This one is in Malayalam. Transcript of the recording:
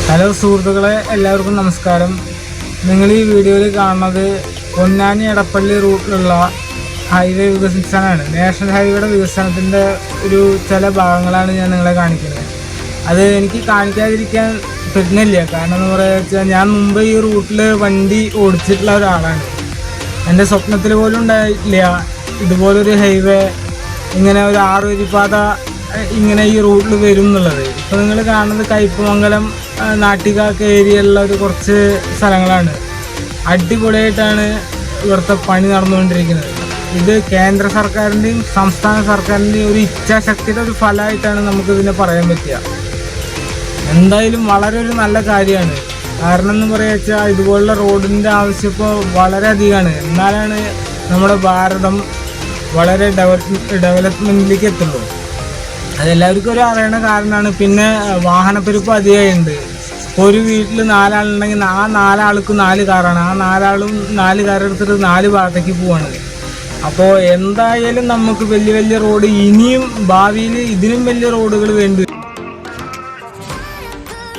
ഹലോ സുഹൃത്തുക്കളെ, എല്ലാവർക്കും നമസ്കാരം. നിങ്ങൾ ഈ വീഡിയോയിൽ കാണുന്നത് പൊന്നാനി എടപ്പള്ളി റൂട്ടിലുള്ള ഹൈവേ വികസനമാണ്. നാഷണൽ ഹൈവേയുടെ വികസനത്തിൻ്റെ ചില ഭാഗങ്ങളാണ് ഞാൻ നിങ്ങളെ കാണിക്കുന്നത്. അത് എനിക്ക് കാണിക്കാതിരിക്കാൻ പറ്റുന്നില്ല. കാരണം എന്ന് പറയുക വെച്ചാൽ ഞാൻ മുമ്പ് ഈ റൂട്ടിൽ വണ്ടി ഓടിച്ചിട്ടുള്ള ഒരാളാണ്. എൻ്റെ സ്വപ്നത്തിൽ പോലും ഉണ്ടായില്ല ഇതുപോലൊരു ഹൈവേ, ഇങ്ങനെ ഒരു 6 വരിപ്പാത ഇങ്ങനെ ഈ റൂട്ടിൽ വരും എന്നുള്ളത്. ഇപ്പോൾ നിങ്ങൾ കാണുന്നത് കയ്പമംഗലം നാട്ടിക ഏരിയയിലുള്ള കുറച്ച് സ്ഥലങ്ങളാണ്. അടിപൊളിയായിട്ടാണ് ഇവിടുത്തെ പണി നടന്നുകൊണ്ടിരിക്കുന്നത്. ഇത് കേന്ദ്ര സർക്കാരിൻ്റെയും സംസ്ഥാന സർക്കാരിൻ്റെയും ഒരു ഇച്ഛാശക്തിയുടെ ഒരു ഫലമായിട്ടാണ് നമുക്കിതിനെ പറയാൻ പറ്റുക. എന്തായാലും വളരെ ഒരു നല്ല കാര്യമാണ്. കാരണം എന്ന് പറയുക വെച്ചാൽ ഇതുപോലുള്ള റോഡിൻ്റെ ആവശ്യം ഇപ്പോൾ വളരെയധികമാണ്. എന്നാലാണ് നമ്മുടെ ഭാരതം വളരെ ഡെവലപ്മെൻറ്റിലേക്ക് എത്തുള്ളൂ. അതെല്ലാവർക്കും ഒരു അറിയണ കാരണമാണ്. പിന്നെ വാഹനപ്പെരുപ്പം അധികമായിട്ടുണ്ട്. ഒരു വീട്ടിൽ 4 ആളുണ്ടെങ്കിൽ ആ 4 ആൾക്കും 4 കാറാണ്. ആ 4 ആളും 4 കാർ എടുത്തിട്ട് 4 ഭാഗത്തേക്ക് പോവാണ്. അപ്പോൾ എന്തായാലും നമുക്ക് വലിയ വലിയ റോഡ് ഇനിയും ഭാവിയിൽ ഇതിനും വലിയ റോഡുകൾ വേണ്ടി വരും.